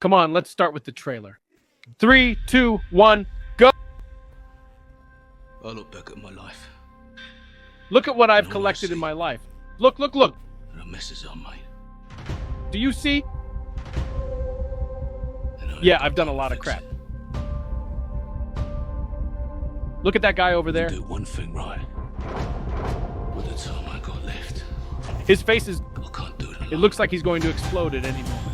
Come on, let's start with the trailer. 3, 2, 1, go! I look back at my life. Look at what I've collected in my life. Look, look, look. And the messes I made. Do you see? Yeah, I've done a lot of crap. Look at that guy over there. Do one thing right. With the time I got left. His face is... I can't do it alone. It looks like he's going to explode at any moment.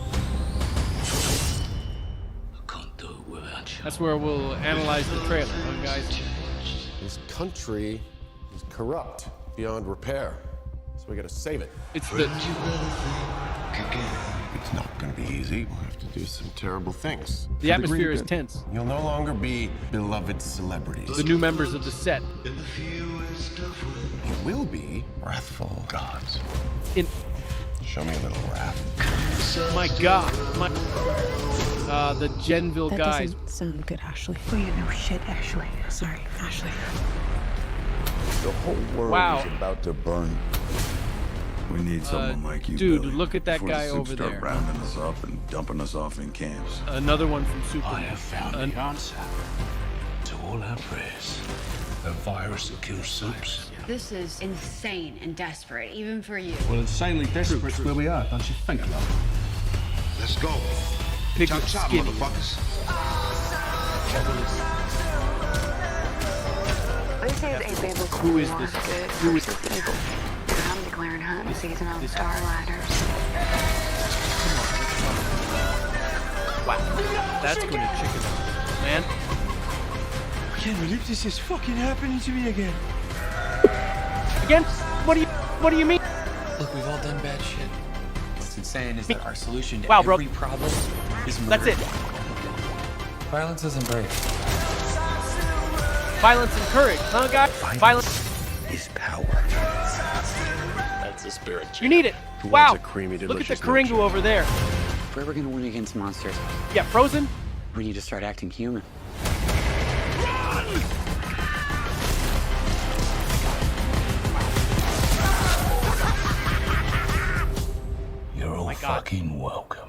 I can't do it without you. That's where we'll analyze the trailer, huh, guys? This country is corrupt beyond repair, so we gotta save it. It's the... It's not gonna be easy. We'll have to do some terrible things. The atmosphere is tense. You'll no longer be beloved celebrities. The new members of the set. You will be wrathful gods. In... Show me a little wrath. My God. My... the Genville That guys. doesn't sound good, Ashley. Oh, you know shit, Ashley. Sorry, Ashley. The whole world Wow. is about to burn. We need someone like you, dude, Billy, look at that before guy the Supes over start there. rounding us up and dumping us off in camps. Another one from Supes. I have found the answer to all our prayers. A virus that kills Supes. This is insane and desperate, even for you. Well, insanely desperate's where we are, don't you think, love? Let's go. Big Chop, chop, skinny. motherfuckers. This is a biblical Who is war. this? Good Who is versus evil. I'm declaring hunting season on Star Ladders. Wow. That's going to chicken out, man. I can't believe this is fucking happening to me again. Again? What do you mean? Look, we've all done bad shit. What's insane is that our solution to Wow, bro. every problem is murder. That's it. Violence isn't brave. Violence and courage, huh, guys? Violence Is power. That's the spirit. You need it. Who Wow. wants a creamy, Look at the delicious Karingu milkshake? over there. If we're ever gonna win against monsters, Yeah, frozen. we need to start acting human. You're all God. fucking welcome.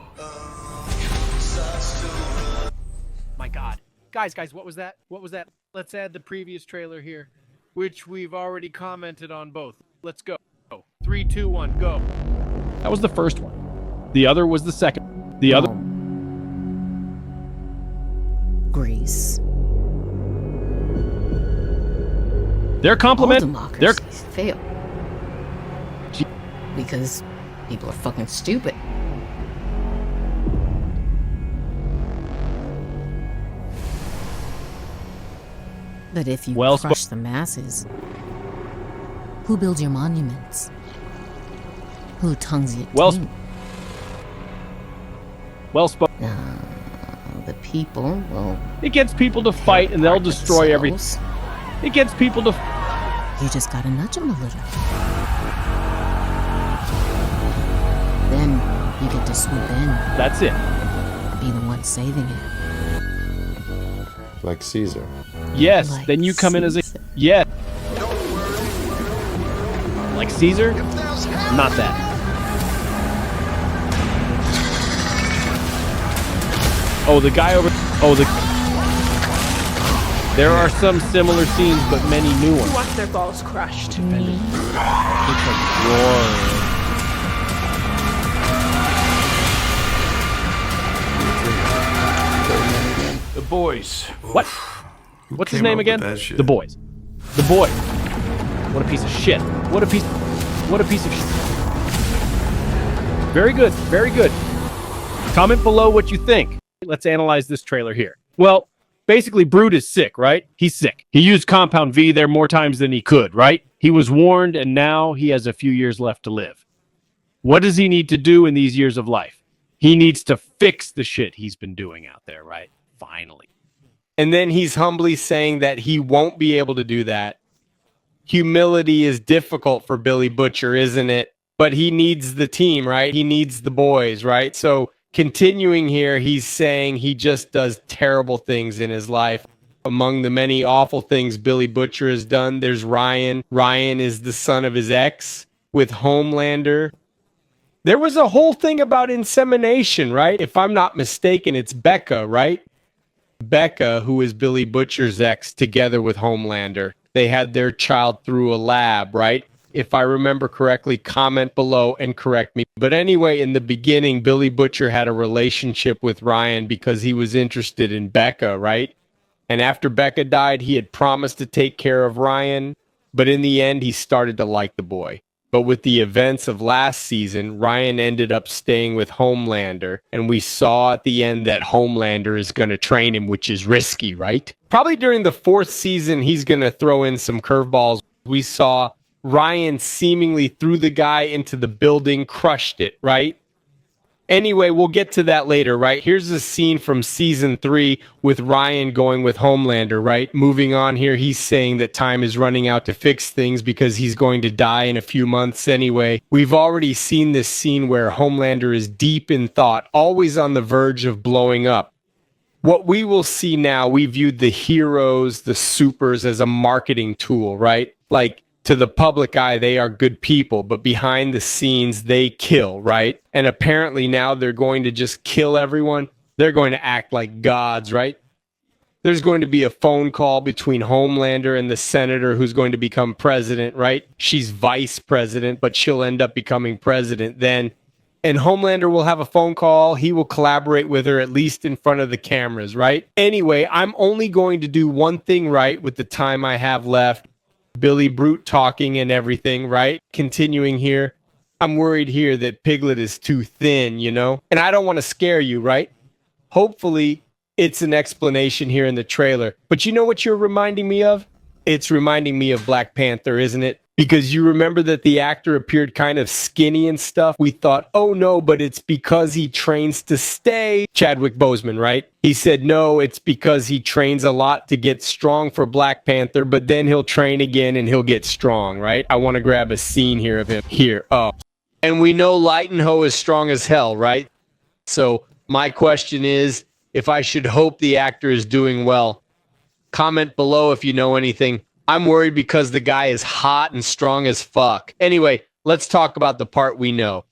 My God. Guys, what was that? What was that? Let's add the previous trailer here, which we've already commented on both. Let's go. 3, 2, 1, go. That was the first one. The other was the second. The other... Greece. Their All compliment... Their... democracies fail. Because people are fucking stupid. But if you Well crush the masses, who builds your monuments? Who tongues your Well king? Well spoken. The people will... It gets people to fight and they'll destroy everything. themselves. It gets people to... You just gotta nudge them a little. Then you get to swoop in, That's it. be the one saving it. Like Caesar. Yes, Like then you come in as a... Caesar. Yeah. Like Caesar? Not that. Oh, the guy over... Oh, the... There are some similar scenes, but many new ones. Watch their balls crushed. The boys. What? What's his came name up with again? that shit? The Boys. The Boys. What a piece of shit. What a piece of shit. Very good. Very good. Comment below what you think. Let's analyze this trailer here. Well, basically, Brood is sick, right? He's sick. He used Compound V there more times than he could, right? He was warned, and now he has a few years left to live. What does he need to do in these years of life? He needs to fix the shit he's been doing out there, right? Finally. And then he's humbly saying that he won't be able to do that. Humility is difficult for Billy Butcher, isn't it? But he needs the team, right? He needs the boys, right? So continuing here, he's saying he just does terrible things in his life. Among the many awful things Billy Butcher has done, there's Ryan. Ryan is the son of his ex with Homelander. There was a whole thing about insemination, right? If I'm not mistaken, it's Becca, right? Becca, who is Billy Butcher's ex, together with Homelander. They had their child through a lab, right? If I remember correctly, comment below and correct me. But anyway, in the beginning, Billy Butcher had a relationship with Ryan because he was interested in Becca, right? And after Becca died, he had promised to take care of Ryan. But in the end, he started to like the boy. But with the events of last season, Ryan ended up staying with Homelander. And we saw at the end that Homelander is going to train him, which is risky, right? Probably during the 4th season, he's going to throw in some curveballs. We saw Ryan seemingly threw the guy into the building, crushed it, right? Anyway, we'll get to that later, right? Here's a scene from season 3 with Ryan going with Homelander, right? Moving on here, he's saying that time is running out to fix things because he's going to die in a few months anyway. We've already seen this scene where Homelander is deep in thought, always on the verge of blowing up. What we will see now, we viewed the heroes, the supers, as a marketing tool, right? Like, to the public eye, they are good people, but behind the scenes, they kill, right? And apparently now they're going to just kill everyone. They're going to act like gods, right? There's going to be a phone call between Homelander and the senator who's going to become president, right? She's vice president, but she'll end up becoming president then. And Homelander will have a phone call. He will collaborate with her, at least in front of the cameras, right? Anyway, I'm only going to do one thing right with the time I have left. Billy Brute talking and everything, right? Continuing here. I'm worried here that Piglet is too thin, you know? And I don't want to scare you, right? Hopefully, it's an explanation here in the trailer. But you know what you're reminding me of? It's reminding me of Black Panther, isn't it? Because you remember that the actor appeared kind of skinny and stuff. We thought, oh no, but it's because he trains to stay. Chadwick Boseman, right? He said, no, it's because he trains a lot to get strong for Black Panther, but then he'll train again and he'll get strong, right? I want to grab a scene here of him. Here, oh. And we know Lightenho is strong as hell, right? So my question is, if I should hope the actor is doing well, comment below if you know anything. I'm worried because the guy is hot and strong as fuck. Anyway, let's talk about the part we know.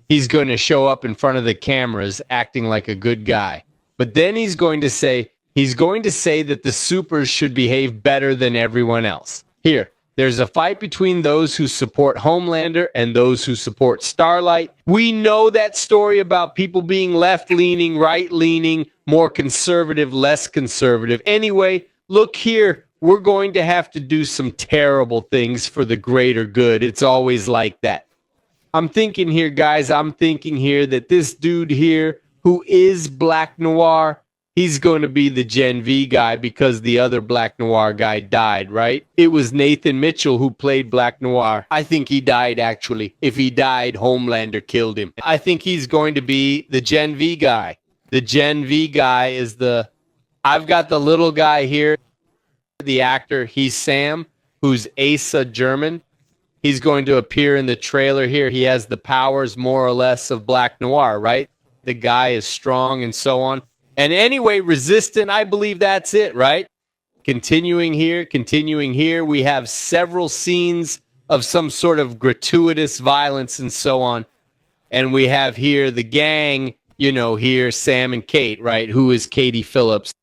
He's going to show up in front of the cameras acting like a good guy. But then he's going to say that the supers should behave better than everyone else. Here, there's a fight between those who support Homelander and those who support Starlight. We know that story about people being left-leaning, right-leaning, more conservative, less conservative. Anyway, look here. We're going to have to do some terrible things for the greater good. It's always like that. I'm thinking here, guys, that this dude here, who is Black Noir, he's going to be the Gen V guy because the other Black Noir guy died, right? It was Nathan Mitchell who played Black Noir. I think he died, actually. If he died, Homelander killed him. I think he's going to be the Gen V guy. The Gen V guy is I've got the little guy here. The actor, he's Sam, who's Asa German. He's going to appear in the trailer here. He has the powers, more or less, of Black Noir, right? The guy is strong and so on. And anyway, resistant, I believe that's it, right? Continuing here, we have several scenes of some sort of gratuitous violence and so on. And we have here the gang, here, Sam and Kate, right? Who is Katie Phillips?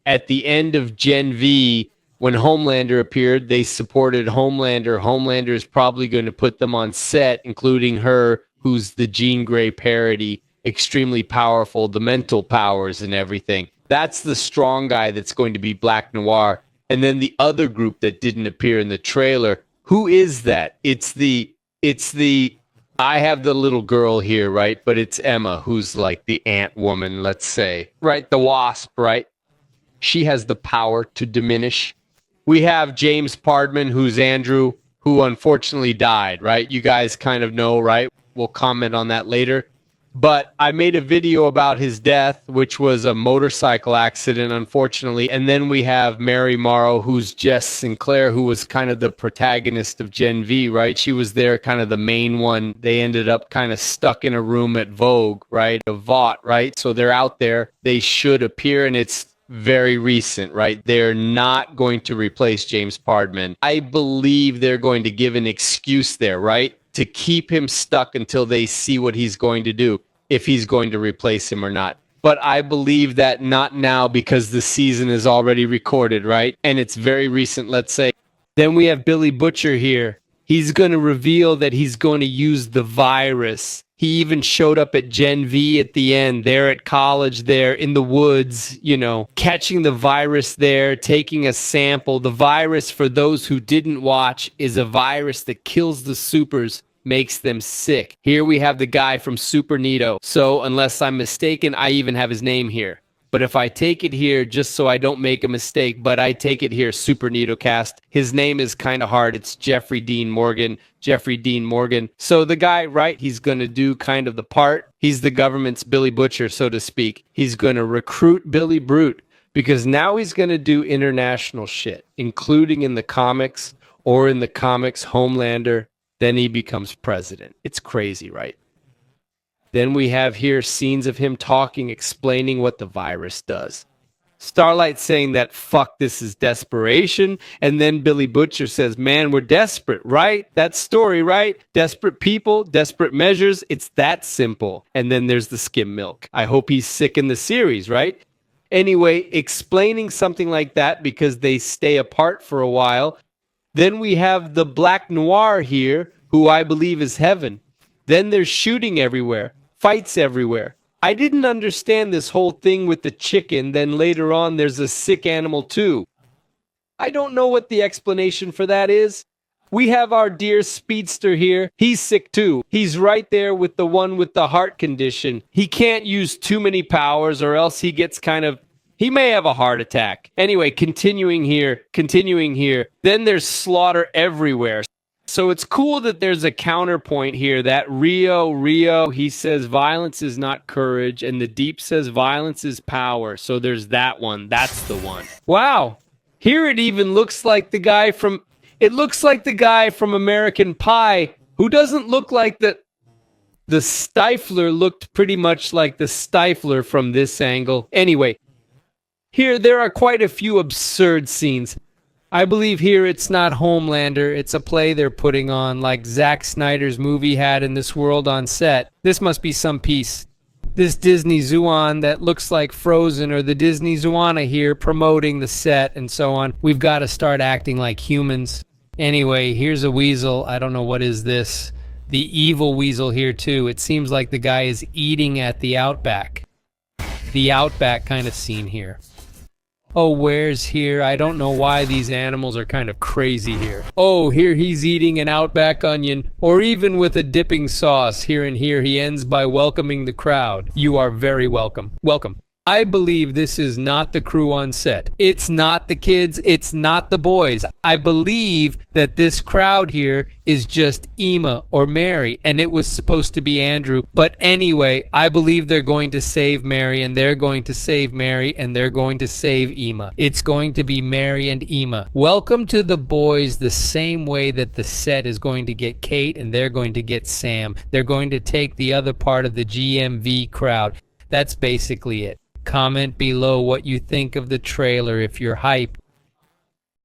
At the end of Gen V, when Homelander appeared, they supported Homelander. Homelander is probably going to put them on set, including her, who's the Jean Grey parody, extremely powerful, the mental powers and everything. That's the strong guy that's going to be Black Noir. And then the other group that didn't appear in the trailer, who is that? It's the I have the little girl here, right? But it's Emma, who's like the ant woman, let's say, right? The wasp, right? She has the power to diminish. We have James Pardman, who's Andrew, who unfortunately died, right? You guys kind of know, right? We'll comment on that later. But I made a video about his death, which was a motorcycle accident, unfortunately. And then we have Mary Morrow, who's Jess Sinclair, who was kind of the protagonist of Gen V, right? She was there, kind of the main one. They ended up kind of stuck in a room at Vogue, right? A Vought, right? So they're out there. They should appear, and it's very recent, right? They're not going to replace James Pardman. I believe they're going to give an excuse there, right? to keep him stuck until they see what he's going to do, if he's going to replace him or not. But I believe that not now because the season is already recorded, right? And it's very recent, let's say. Then we have Billy Butcher here. He's going to reveal that he's going to use the virus. He even showed up at Gen V at the end, there at college, there in the woods, you know, catching the virus there, taking a sample. The virus, for those who didn't watch, is a virus that kills the supers, makes them sick. Here we have the guy from Super Nito. So unless I'm mistaken, I even have his name here. But if I take it here, just so I don't make a mistake, but I take it here, Super Nito Cast. His name is kind of hard. It's Jeffrey Dean Morgan. Jeffrey Dean Morgan. So the guy, right, he's going to do kind of the part. He's the government's Billy Butcher, so to speak. He's going to recruit Billy Brute because now he's going to do international shit, including in the comics or in the comics Homelander. Then he becomes president. It's crazy, right? Then we have here scenes of him talking, explaining what the virus does. Starlight saying that, fuck, this is desperation. And then Billy Butcher says, man, we're desperate, right? That story, right? Desperate people, desperate measures. It's that simple. And then there's the skim milk. I hope he's sick in the series, right? Anyway, explaining something like that because they stay apart for a while. Then we have the Black Noir here, who I believe is Heaven. Then there's shooting everywhere. Fights everywhere. I didn't understand this whole thing with the chicken. Then later on, there's a sick animal too. I don't know what the explanation for that is. We have our dear Speedster here. He's sick too. He's right there with the one with the heart condition. He can't use too many powers or else he gets he may have a heart attack. Anyway, continuing here. Then there's slaughter everywhere. So it's cool that there's a counterpoint here that Rio, he says violence is not courage, and the Deep says violence is power. So there's that one. That's the one. Wow. Here it even looks like the guy from American Pie, who doesn't look like the Stifler looked pretty much like the Stifler from this angle. Anyway, here there are quite a few absurd scenes. I believe here it's not Homelander, it's a play they're putting on like Zack Snyder's movie had in this world on set. This must be some piece. This Disney Zuan that looks like Frozen, or the Disney Zuana here promoting the set and so on. We've got to start acting like humans. Anyway, here's a weasel. I don't know what is this. The evil weasel here too. It seems like the guy is eating at the Outback. The Outback kind of scene here. Oh, where's here? I don't know why these animals are kind of crazy here. Oh, here he's eating an Outback onion, or even with a dipping sauce. Here and here he ends by welcoming the crowd. You are very welcome. Welcome. I believe this is not the crew on set. It's not the kids. It's not the boys. I believe that this crowd here is just Emma or Mary, and it was supposed to be Andrew. But anyway, I believe they're going to save Mary, and they're going to save Mary, and they're going to save Emma. It's going to be Mary and Emma. Welcome to the boys the same way that the set is going to get Kate, and they're going to get Sam. They're going to take the other part of the GMV crowd. That's basically it. Comment below what you think of the trailer if you're hyped.